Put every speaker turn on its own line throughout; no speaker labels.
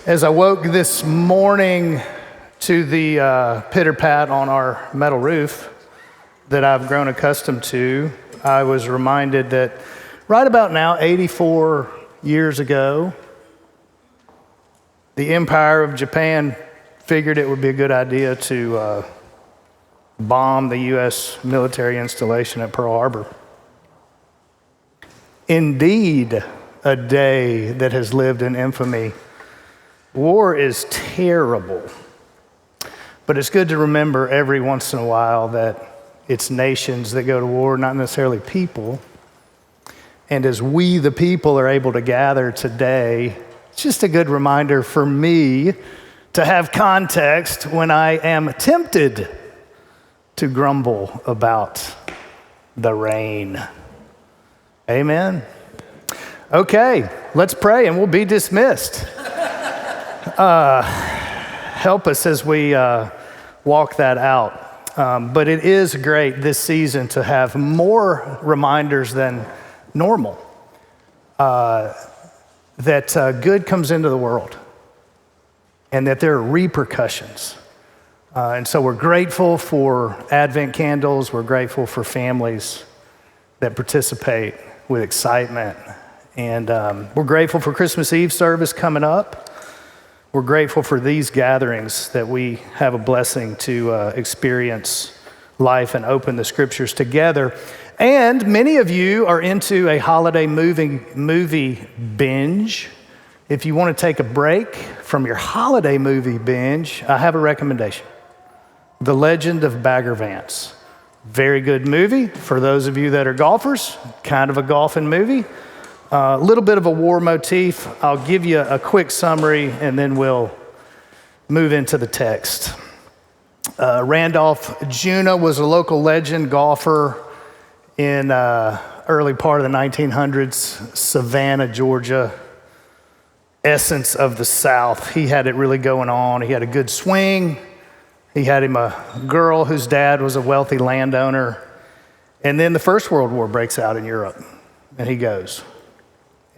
As I woke this morning to the pitter-pat on our metal roof that I've grown accustomed to, I was reminded that right about now, 84 years ago, the Empire of Japan figured it would be a good idea to bomb the U.S. military installation at Pearl Harbor. Indeed, a day that has lived in infamy. War is terrible, but it's good to remember every once in a while that it's nations that go to war, not necessarily people. And as we, the people, are able to gather today, it's just a good reminder for me to have context when I am tempted to grumble about the rain. Amen. Okay, let's pray and we'll be dismissed. Help us as we walk that out. But it is great this season to have more reminders than normal that good comes into the world and that there are repercussions. And so we're grateful for Advent candles. We're grateful for families that participate with excitement. And we're grateful for Christmas Eve service coming up. We're grateful for these gatherings that we have a blessing to experience life and open the scriptures together. And many of you are into a holiday movie binge. If you want to take a break from your holiday movie binge, I have a recommendation. The Legend of Bagger Vance. Very good movie for those of you that are golfers, kind of a golfing movie. A little bit of a war motif. I'll give you a quick summary and then we'll move into the text. Randolph Juna was a local legend golfer in early part of the 1900s, Savannah, Georgia, essence of the South. He had it really going on. He had a good swing. He had him a girl whose dad was a wealthy landowner. And then the First World War breaks out in Europe and he goes.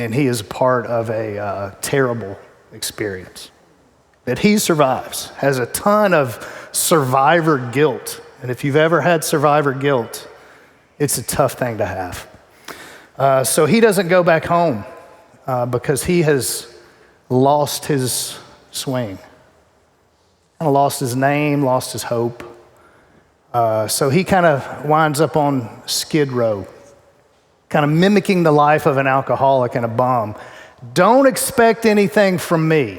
And he is part of a terrible experience that he survives, has a ton of survivor guilt. And if you've ever had survivor guilt, it's a tough thing to have. So he doesn't go back home because he has lost his swing. Kind of lost his name, lost his hope. So he kind of winds up on Skid Row, kind of mimicking the life of an alcoholic and a bum. Don't expect anything from me,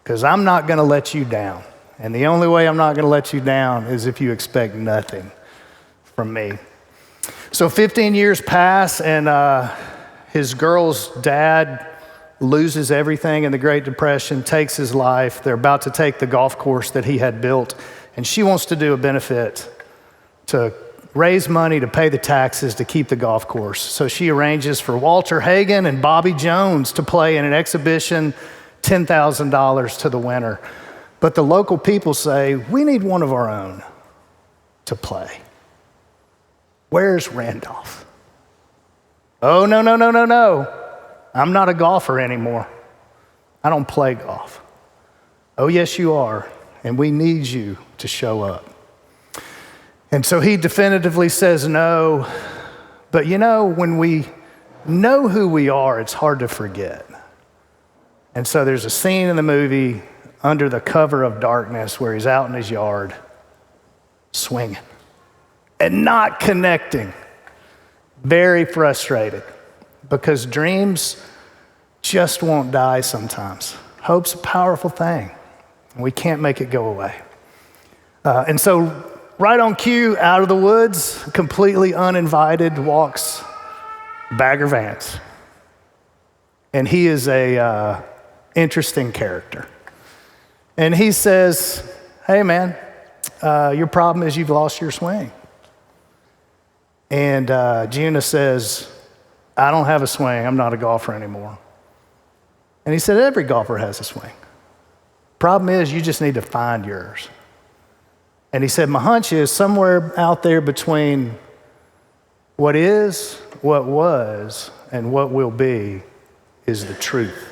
because I'm not going to let you down. And the only way I'm not going to let you down is if you expect nothing from me. So 15 years pass, and his girl's dad loses everything in the Great Depression, takes his life. They're about to take the golf course that he had built, and she wants to do a benefit to raise money to pay the taxes to keep the golf course. So she arranges for Walter Hagen and Bobby Jones to play in an exhibition, $10,000 to the winner. But the local people say, we need one of our own to play. Where's Randolph? Oh, no. I'm not a golfer anymore. I don't play golf. Oh, yes, you are. And we need you to show up. And so he definitively says no. But you know, when we know who we are, it's hard to forget. And so there's a scene in the movie under the cover of darkness where he's out in his yard swinging and not connecting. Very frustrated because dreams just won't die sometimes. Hope's a powerful thing, and we can't make it go away. And so right on cue, out of the woods, completely uninvited, walks Bagger Vance. And he is a interesting character. And he says, hey man, your problem is you've lost your swing. And Juna says, I don't have a swing, I'm not a golfer anymore. And he said, every golfer has a swing. Problem is, you just need to find yours. And he said, my hunch is somewhere out there between what is, what was, and what will be is the truth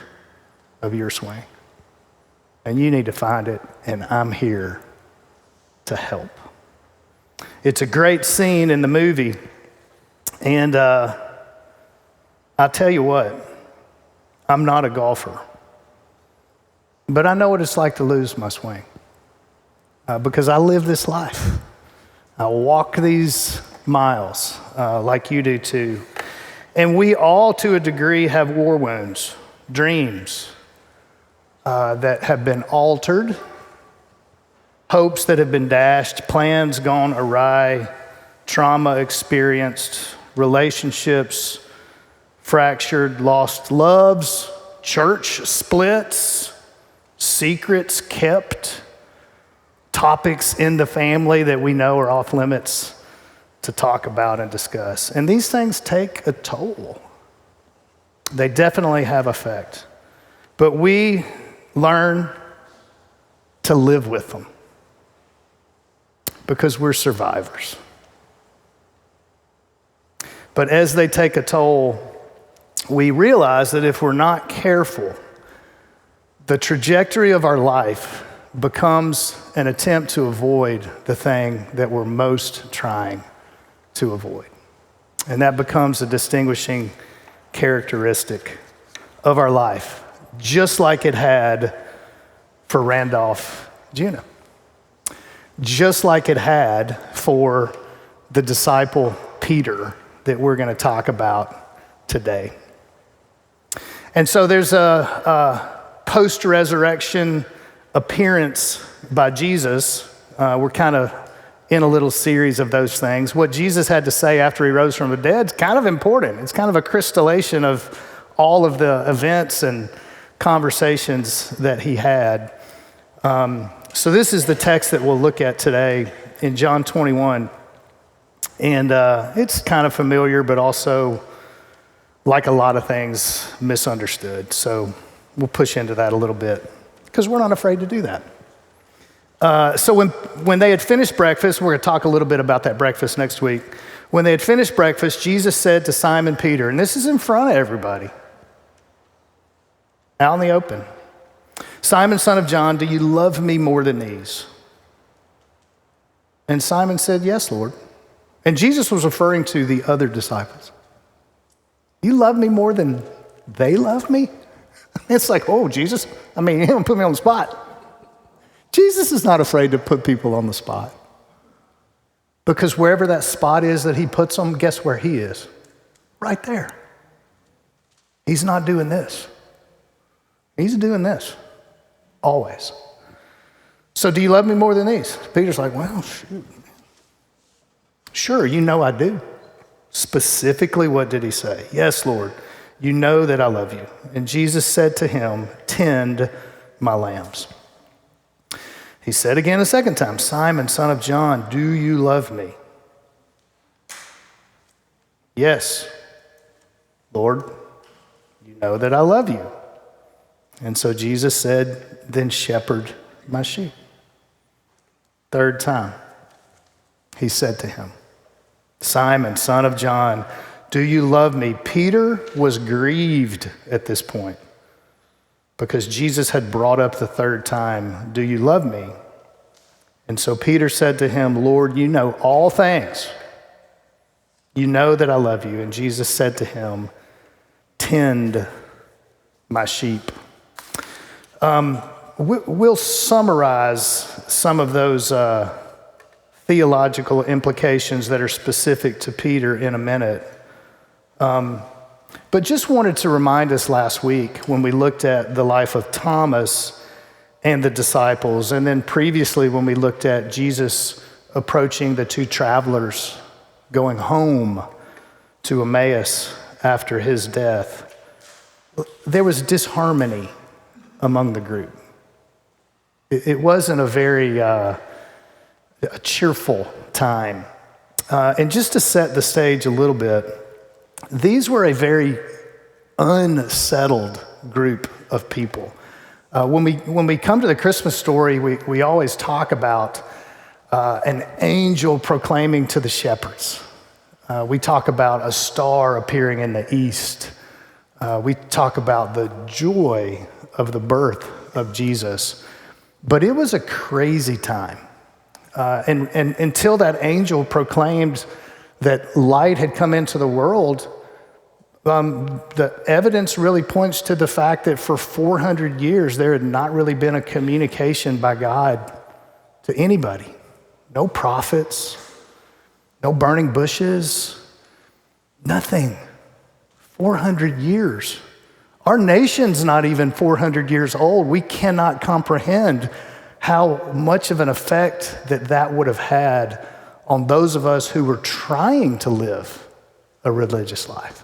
of your swing. and you need to find it, and I'm here to help. It's a great scene in the movie, and I tell you what, I'm not a golfer, but I know what it's like to lose my swing because I live this life. I walk these miles like you do too. And we all, to a degree, have war wounds, dreams that have been altered, hopes that have been dashed, plans gone awry, trauma experienced, relationships fractured, lost loves, church splits, secrets kept, topics in the family that we know are off limits to talk about and discuss. And these things take a toll. They definitely have effect. But we learn to live with them because we're survivors. But as they take a toll, we realize that if we're not careful, the trajectory of our life becomes an attempt to avoid the thing that we're most trying to avoid. And that becomes a distinguishing characteristic of our life, just like it had for Randolph Juneau, just like it had for the disciple Peter that we're going to talk about today. And so there's a post-resurrection appearance by Jesus. We're kind of in a little series of those things. What Jesus had to say after he rose from the dead is kind of important. It's kind of a crystallization of all of the events and conversations that he had. So this is the text that we'll look at today in John 21. And it's kind of familiar, but also, like a lot of things, misunderstood. So we'll push into that a little bit because we're not afraid to do that. So when they had finished breakfast, we're going to talk a little bit about that breakfast next week. When they had finished breakfast, Jesus said to Simon Peter, and this is in front of everybody, out in the open, "Simon, son of John, do you love me more than these?" And Simon said, "Yes, Lord." And Jesus was referring to the other disciples. "You love me more than they love me?" It's like, oh, Jesus, you don't put me on the spot. Jesus is not afraid to put people on the spot. Because wherever that spot is that he puts them, guess where he is? Right there. He's not doing this. He's doing this. Always. "So do you love me more than these?" Peter's like, "Well, shoot. Sure, you know I do." Specifically, what did he say? "Yes, Lord, you know that I love you." And Jesus said to him, "Tend my lambs." He said again a second time, "Simon, son of John, do you love me?" "Yes, Lord, you know that I love you." And so Jesus said, "Then shepherd my sheep." Third time, he said to him, "Simon, son of John, do you love me?" Peter was grieved at this point because Jesus had brought up the third time, "Do you love me?" And so Peter said to him, "Lord, you know all things. You know that I love you." And Jesus said to him, "Tend my sheep." We'll summarize some of those theological implications that are specific to Peter in a minute. But just wanted to remind us last week when we looked at the life of Thomas and the disciples, and then previously when we looked at Jesus approaching the two travelers going home to Emmaus after his death, there was disharmony among the group. It wasn't a very a cheerful time. And just to set the stage a little bit, these were a very unsettled group of people. When we come to the Christmas story, we always talk about an angel proclaiming to the shepherds. We talk about a star appearing in the east. We talk about the joy of the birth of Jesus. But it was a crazy time. And until that angel proclaimed that light had come into the world, the evidence really points to the fact that for 400 years, there had not really been a communication by God to anybody. No prophets, no burning bushes, nothing. 400 years. Our nation's not even 400 years old. We cannot comprehend how much of an effect that would have had on those of us who were trying to live a religious life.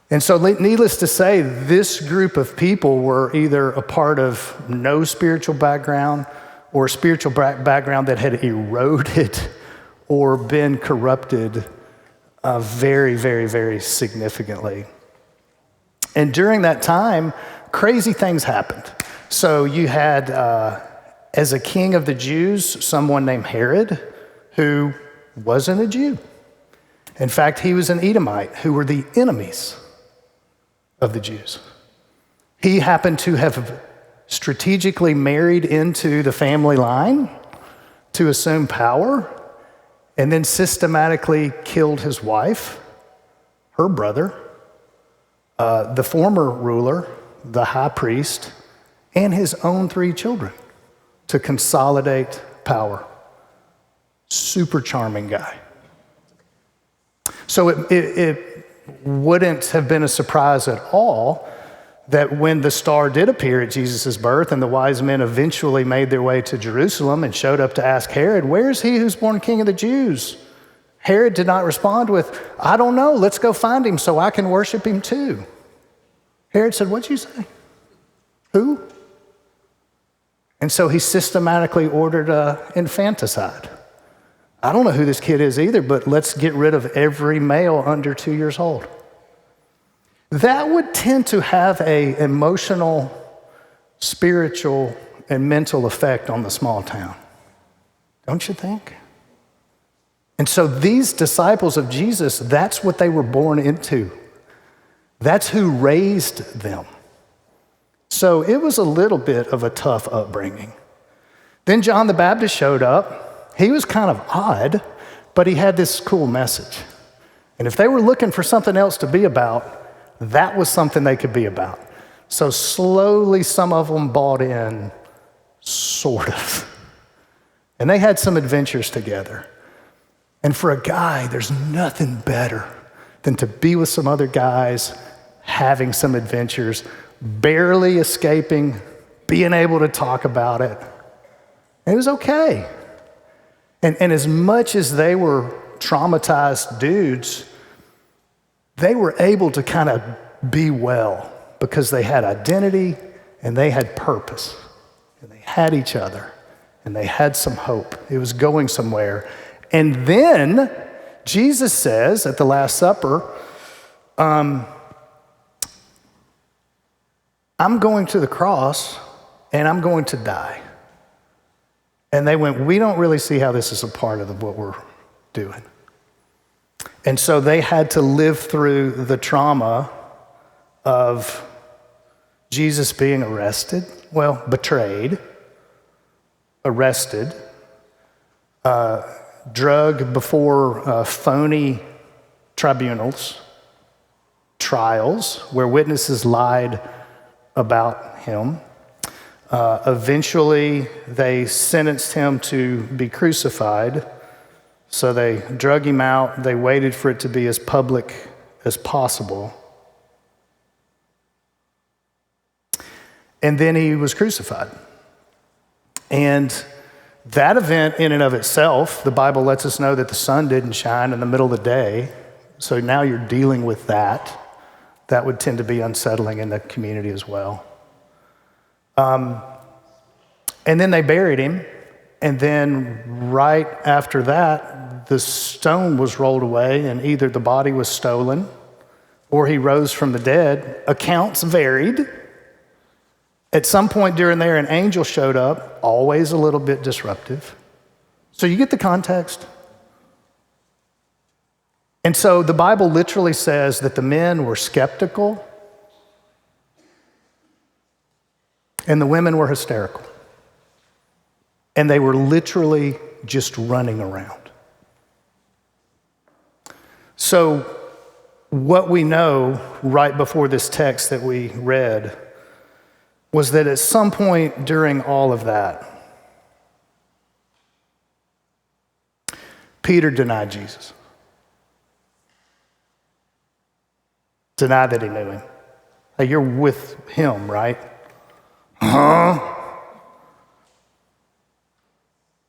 And so needless to say, this group of people were either a part of no spiritual background or a spiritual background that had eroded or been corrupted very, very, very significantly. And during that time, crazy things happened. So you had, as a king of the Jews, someone named Herod, who wasn't a Jew. In fact, he was an Edomite, who were the enemies of the Jews. He happened to have strategically married into the family line to assume power, and then systematically killed his wife, her brother, the former ruler, the high priest, and his own 3 children to consolidate power. Super charming guy. So it wouldn't have been a surprise at all that when the star did appear at Jesus' birth and the wise men eventually made their way to Jerusalem and showed up to ask Herod, "Where's he who's born king of the Jews?" Herod did not respond with, "I don't know, let's go find him so I can worship him too." Herod said, "What'd you say? Who?" And so he systematically ordered infanticide. I don't know who this kid is either, but let's get rid of every male under 2 years old. That would tend to have an emotional, spiritual, and mental effect on the small town, don't you think? And so these disciples of Jesus, that's what they were born into. That's who raised them. So it was a little bit of a tough upbringing. Then John the Baptist showed up. He was kind of odd, but he had this cool message. And if they were looking for something else to be about, that was something they could be about. So slowly some of them bought in, sort of. And they had some adventures together. And for a guy, there's nothing better than to be with some other guys, having some adventures, barely escaping, being able to talk about it. And it was okay. And as much as they were traumatized dudes, they were able to kind of be well because they had identity and they had purpose and they had each other and they had some hope. It was going somewhere. And then Jesus says at the Last Supper, I'm going to the cross and I'm going to die. And they went, we don't really see how this is a part of what we're doing. And so they had to live through the trauma of Jesus being betrayed, arrested, drugged before phony tribunals, trials where witnesses lied about him. Eventually, they sentenced him to be crucified. So they drug him out. They waited for it to be as public as possible. And then he was crucified. And that event in and of itself, the Bible lets us know that the sun didn't shine in the middle of the day. So now you're dealing with that. That would tend to be unsettling in the community as well. And then they buried him. And then right after that, the stone was rolled away and either the body was stolen or he rose from the dead. Accounts varied. At some point during there, an angel showed up, always a little bit disruptive. So you get the context. And so the Bible literally says that the men were skeptical and the women were hysterical. and they were literally just running around. So what we know right before this text that we read was that at some point during all of that, Peter denied Jesus. Denied that he knew him. Hey, you're with him, right? Huh?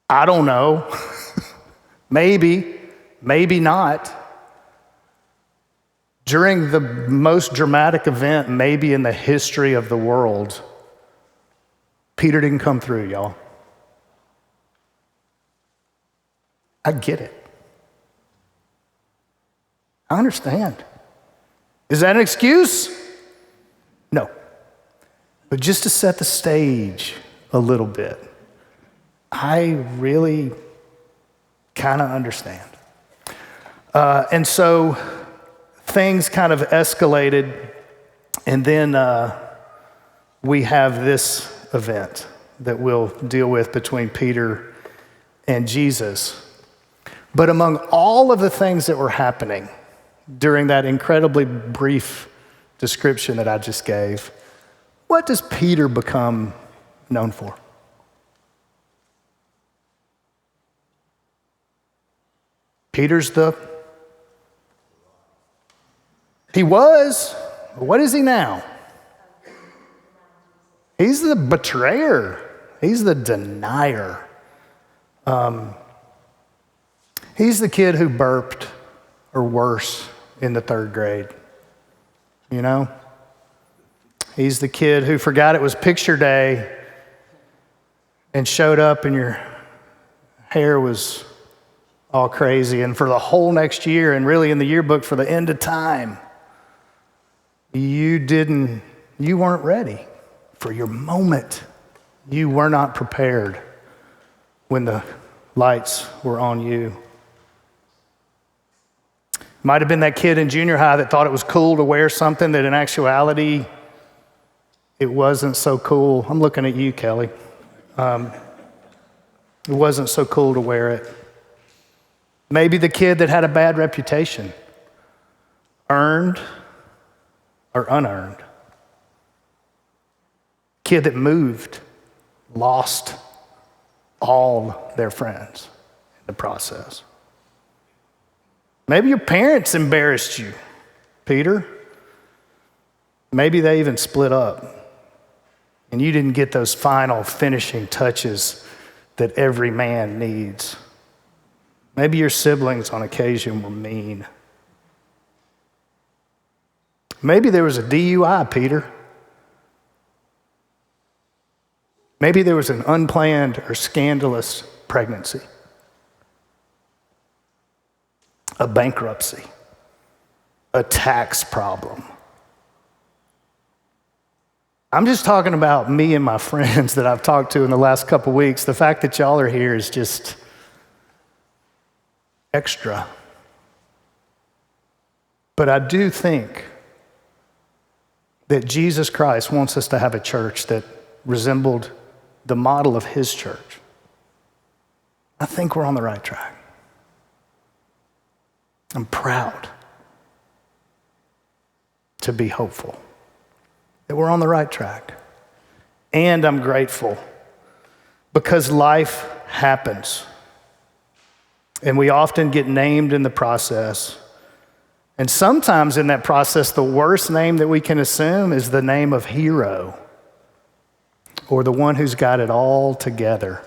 I don't know. Maybe, maybe not. During the most dramatic event, maybe in the history of the world, Peter didn't come through, y'all. I get it. I understand. Is that an excuse? No. But just to set the stage a little bit, I really kind of understand. And so things kind of escalated, and then we have this event that we'll deal with between Peter and Jesus. But among all of the things that were happening during that incredibly brief description that I just gave, what does Peter become known for? He was. What is he now? He's the betrayer. He's the denier. He's the kid who burped, or worse, in the 3rd grade. You know? He's the kid who forgot it was picture day and showed up and your hair was all crazy. And for the whole next year, and really in the yearbook for the end of time, you weren't ready for your moment. You were not prepared when the lights were on you. Might have been that kid in junior high that thought it was cool to wear something that in actuality, it wasn't so cool. I'm looking at you, Kelly. It wasn't so cool to wear it. Maybe the kid that had a bad reputation, earned or unearned. Kid that moved, lost all their friends in the process. Maybe your parents embarrassed you, Peter. Maybe they even split up and you didn't get those final finishing touches that every man needs. Maybe your siblings on occasion were mean. Maybe there was a DUI, Peter. Maybe there was an unplanned or scandalous pregnancy, a bankruptcy, a tax problem. I'm just talking about me and my friends that I've talked to in the last couple weeks. The fact that y'all are here is just extra. But I do think that Jesus Christ wants us to have a church that resembled the model of his church. I think we're on the right track. I'm proud to be hopeful that we're on the right track. And I'm grateful because life happens. And we often get named in the process. And sometimes in that process, the worst name that we can assume is the name of hero, or the one who's got it all together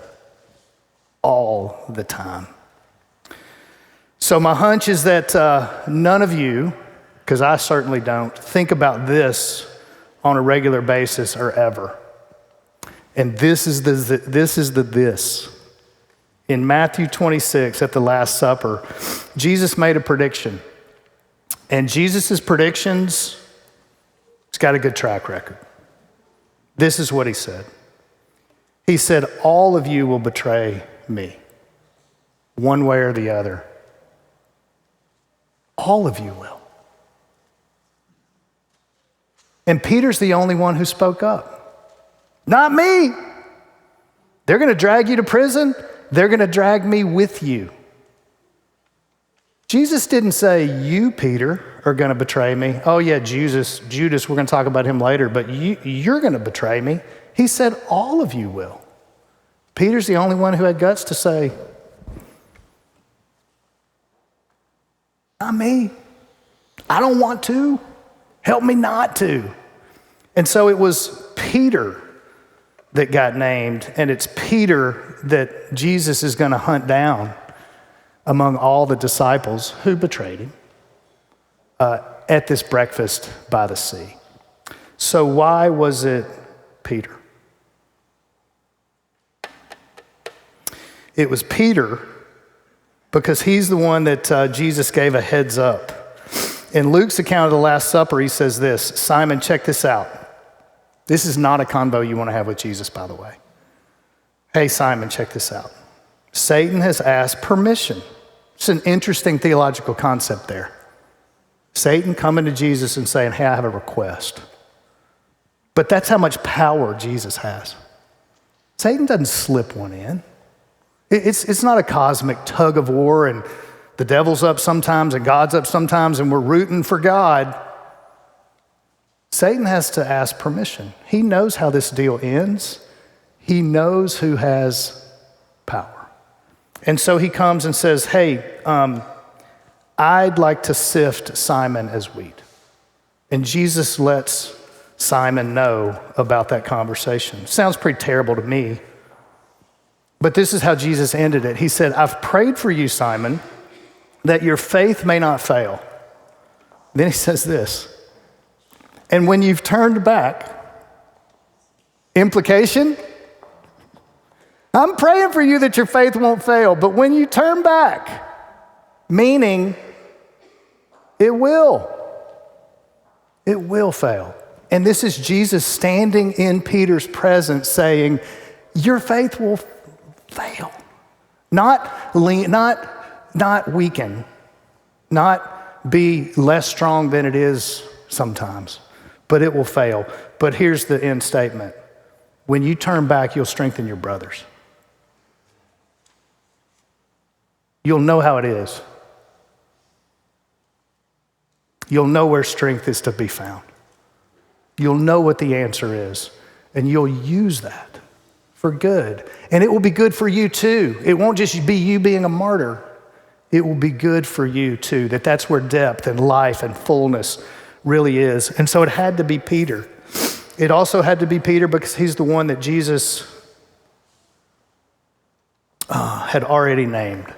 all the time. So my hunch is that none of you, because I certainly don't, think about this on a regular basis or ever. And this is this. In Matthew 26 at the Last Supper, Jesus made a prediction. And Jesus' predictions, he's got a good track record. This is what he said. He said, all of you will betray me, one way or the other. All of you will. And Peter's the only one who spoke up. Not me. They're going to drag you to prison. They're going to drag me with you. Jesus didn't say, you, Peter, are going to betray me. Oh yeah, Judas, we're going to talk about him later, but you're going to betray me. He said, all of you will. Peter's the only one who had guts to say, not me. I don't want to. Help me not to. And so it was Peter that got named, and it's Peter that Jesus is going to hunt down among all the disciples who betrayed him at this breakfast by the sea. So why was it Peter? It was Peter because he's the one that Jesus gave a heads up. In Luke's account of the Last Supper, he says this, Simon, check this out. This is not a convo you want to have with Jesus, by the way. Hey, Simon, check this out. Satan has asked permission. It's an interesting theological concept there. Satan coming to Jesus and saying, hey, I have a request. But that's how much power Jesus has. Satan doesn't slip one in. It's not a cosmic tug of war and the devil's up sometimes and God's up sometimes and we're rooting for God. Satan has to ask permission. He knows how this deal ends. He knows who has power. And so he comes and says, hey, I'd like to sift Simon as wheat. And Jesus lets Simon know about that conversation. Sounds pretty terrible to me. But this is how Jesus ended it. He said, I've prayed for you, Simon, that your faith may not fail. Then he says this, and when you've turned back, implication, I'm praying for you that your faith won't fail, but when you turn back, meaning it will fail. And this is Jesus standing in Peter's presence saying, your faith will fail. Not weaken, not be less strong than it is sometimes, but it will fail. But here's the end statement. When you turn back, you'll strengthen your brothers. You'll know how it is. You'll know where strength is to be found. You'll know what the answer is, and you'll use that for good. And it will be good for you too. It won't just be you being a martyr. It will be good for you too, that's where depth and life and fullness really is. And so it had to be Peter. It also had to be Peter because he's the one that Jesus had already named.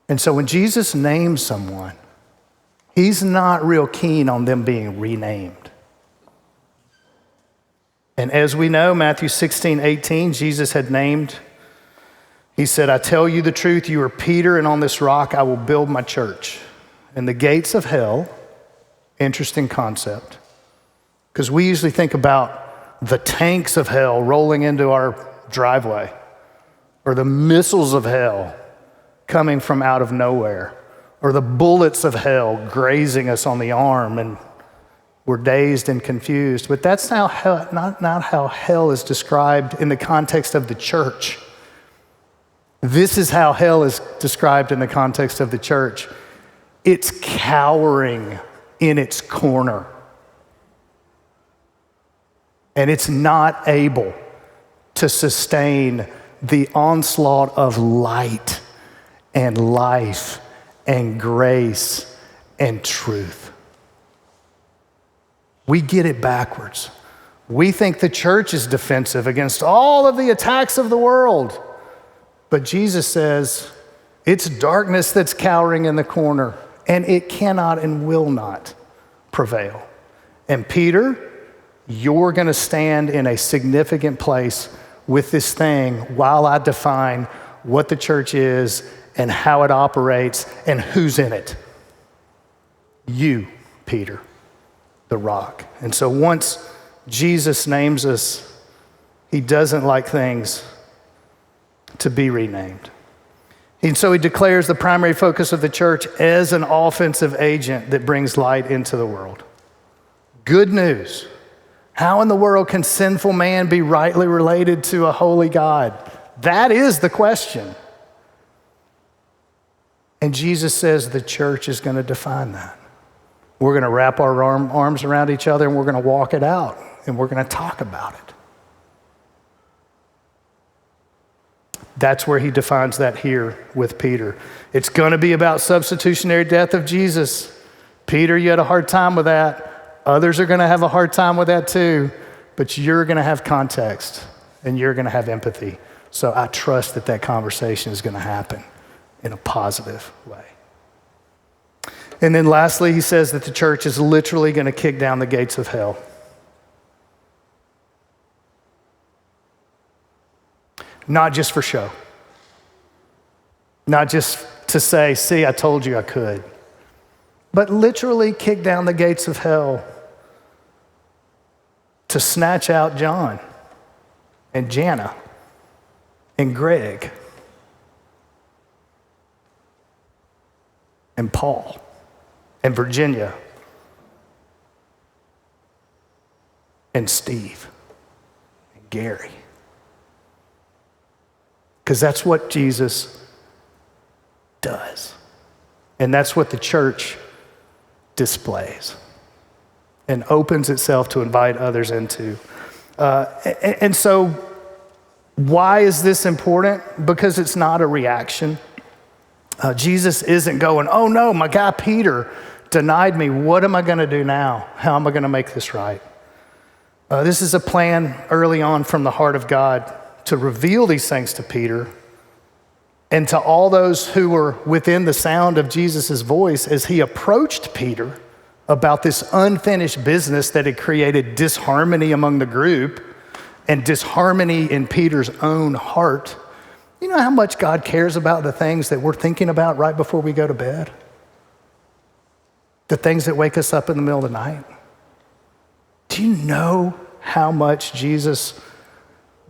And so when Jesus names someone, he's not real keen on them being renamed. And as we know, Matthew 16:18, Jesus had named, he said, I tell you the truth, you are Peter, and on this rock I will build my church. And the gates of hell, interesting concept, because we usually think about the tanks of hell rolling into our driveway, or the missiles of hell coming from out of nowhere, or the bullets of hell grazing us on the arm, and we're dazed and confused. But that's not how hell is described in the context of the church. This is how hell is described in the context of the church. It's cowering in its corner. And it's not able to sustain the onslaught of light and life and grace and truth. We get it backwards. We think the church is defensive against all of the attacks of the world. But Jesus says, it's darkness that's cowering in the corner, and it cannot and will not prevail. And Peter, you're going to stand in a significant place with this thing while I define what the church is and how it operates and who's in it. You, Peter, the rock. And so once Jesus names us, he doesn't like things to be renamed. And so he declares the primary focus of the church as an offensive agent that brings light into the world. Good news. How in the world can sinful man be rightly related to a holy God? That is the question. And Jesus says the church is going to define that. We're going to wrap our arms around each other and we're going to walk it out and we're going to talk about it. That's where he defines that here with Peter. It's going to be about substitutionary death of Jesus. Peter, you had a hard time with that. Others are going to have a hard time with that too, but you're going to have context and you're going to have empathy. So I trust that that conversation is going to happen in a positive way. And then lastly, he says that the church is literally going to kick down the gates of hell. Not just for show. Not just to say, see, I told you I could. But literally kick down the gates of hell to snatch out John and Jana and Greg and Paul and Virginia and Steve and Gary. Because that's what Jesus does. And that's what the church displays and opens itself to invite others into. And so why is this important? Because it's not a reaction. Jesus isn't going, oh no, my guy Peter denied me. What am I going to do now? How am I going to make this right? This is a plan early on from the heart of God to reveal these things to Peter and to all those who were within the sound of Jesus' voice as he approached Peter about this unfinished business that had created disharmony among the group and disharmony in Peter's own heart. You know how much God cares about the things that we're thinking about right before we go to bed? The things that wake us up in the middle of the night? Do you know how much Jesus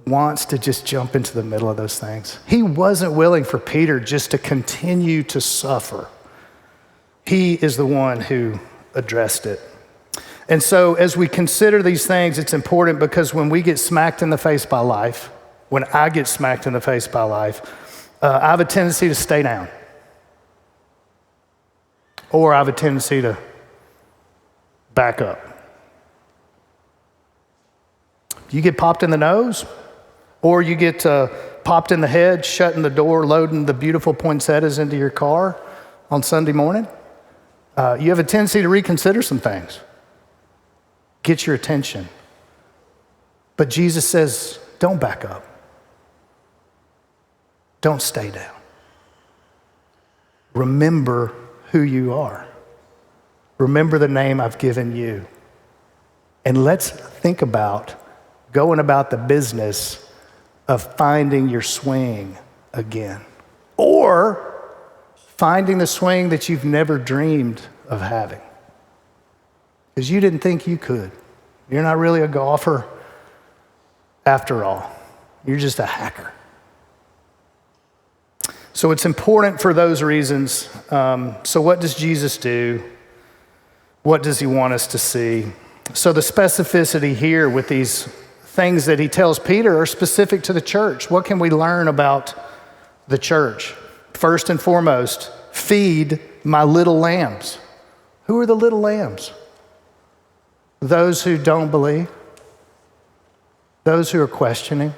wants to just jump into the middle of those things? He wasn't willing for Peter just to continue to suffer. He is the one who addressed it. And so as we consider these things, it's important because when we get smacked in the face by life, when I get smacked in the face by life, I have a tendency to stay down. Or I have a tendency to back up. You get popped in the nose, or you get popped in the head, shutting the door, loading the beautiful poinsettias into your car on Sunday morning. You have a tendency to reconsider some things. Get your attention. But Jesus says, don't back up. Don't stay down. Remember who you are. Remember the name I've given you. And let's think about going about the business of finding your swing again. Or finding the swing that you've never dreamed of having. Because you didn't think you could. You're not really a golfer after all. You're just a hacker. So it's important for those reasons. So what does Jesus do? What does he want us to see? So the specificity here with these things that he tells Peter are specific to the church. What can we learn about the church? First and foremost, feed my little lambs. Who are the little lambs? Those who don't believe, those who are questioning,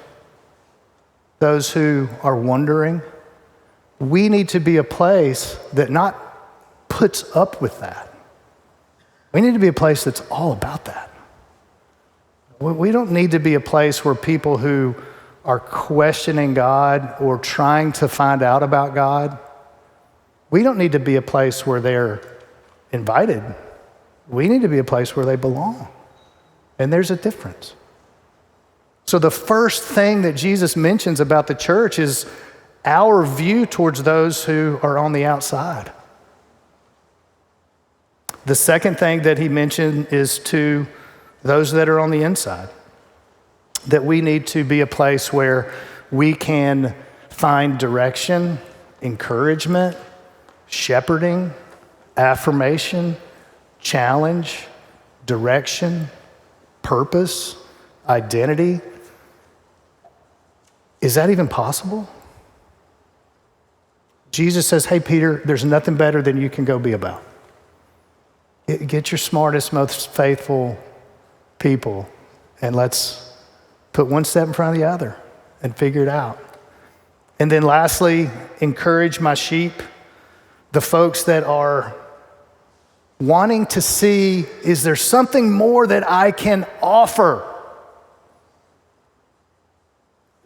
those who are wondering. We need to be a place that not puts up with that. We need to be a place that's all about that. We don't need to be a place where people who are questioning God or trying to find out about God, we don't need to be a place where they're invited. We need to be a place where they belong. And there's a difference. So the first thing that Jesus mentions about the church is our view towards those who are on the outside. The second thing that he mentioned is to those that are on the inside, that we need to be a place where we can find direction, encouragement, shepherding, affirmation, challenge, direction, purpose, identity. Is that even possible? Jesus says, hey, Peter, there's nothing better than you can go be about. Get your smartest, most faithful people, and let's put one step in front of the other and figure it out. And then lastly, encourage my sheep, the folks that are wanting to see, is there something more that I can offer?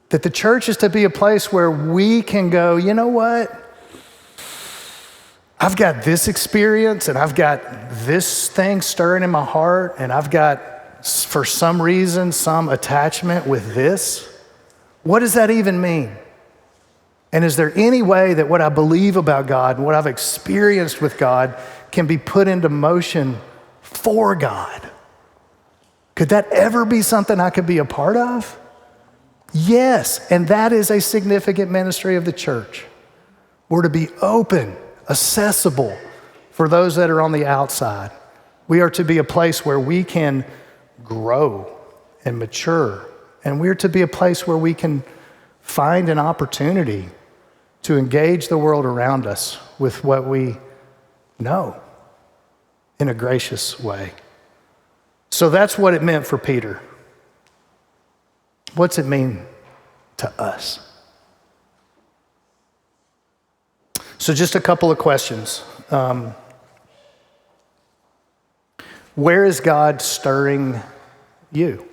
That the church is to be a place where we can go, you know what? I've got this experience and I've got this thing stirring in my heart and I've got, for some reason, some attachment with this. What does that even mean? And is there any way that what I believe about God and what I've experienced with God can be put into motion for God? Could that ever be something I could be a part of? Yes, and that is a significant ministry of the church. We're to be open, accessible for those that are on the outside. We are to be a place where we can grow and mature, and we're to be a place where we can find an opportunity to engage the world around us with what we know in a gracious way. So that's what it meant for Peter. What's it mean to us? So just a couple of questions. Where is God stirring you?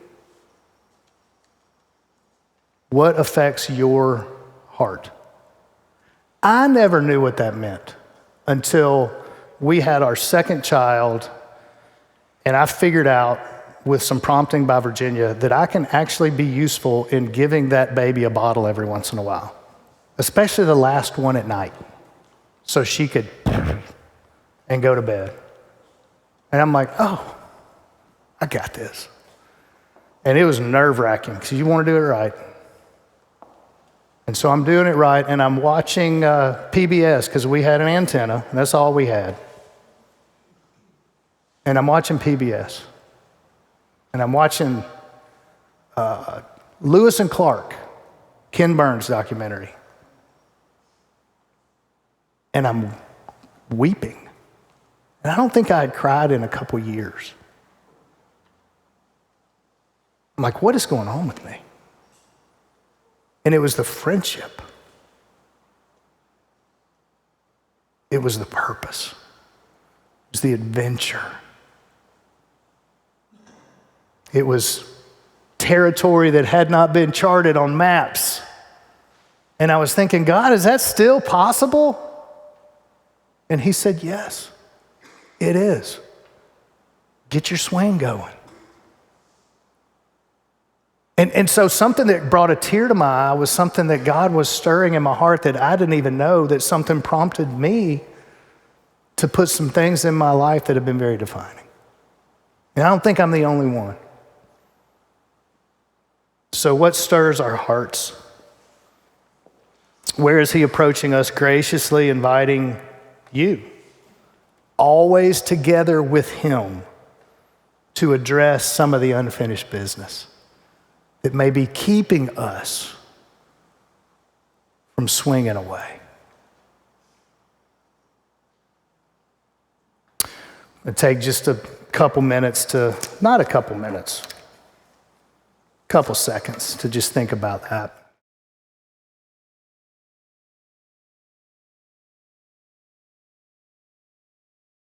What affects your heart? I never knew what that meant until we had our second child, and I figured out with some prompting by Virginia that I can actually be useful in giving that baby a bottle every once in a while, especially the last one at night, so she could and go to bed. And I'm like, oh, I got this. And it was nerve-wracking because you want to do it right. And so I'm doing it right, and I'm watching PBS because we had an antenna, and that's all we had. And I'm watching PBS. And I'm watching Lewis and Clark, Ken Burns documentary. And I'm weeping. And I don't think I had cried in a couple years. I'm like, what is going on with me? And it was the friendship. It was the purpose. It was the adventure. It was territory that had not been charted on maps. And I was thinking, God, is that still possible? And he said, yes, it is. Get your swing going. And so something that brought a tear to my eye was something that God was stirring in my heart that I didn't even know, that something prompted me to put some things in my life that have been very defining. And I don't think I'm the only one. So what stirs our hearts? Where is he approaching us, graciously inviting you, always together with him, to address some of the unfinished business that may be keeping us from swinging away? It'll take just a couple minutes to, not a couple minutes, couple seconds to just think about that.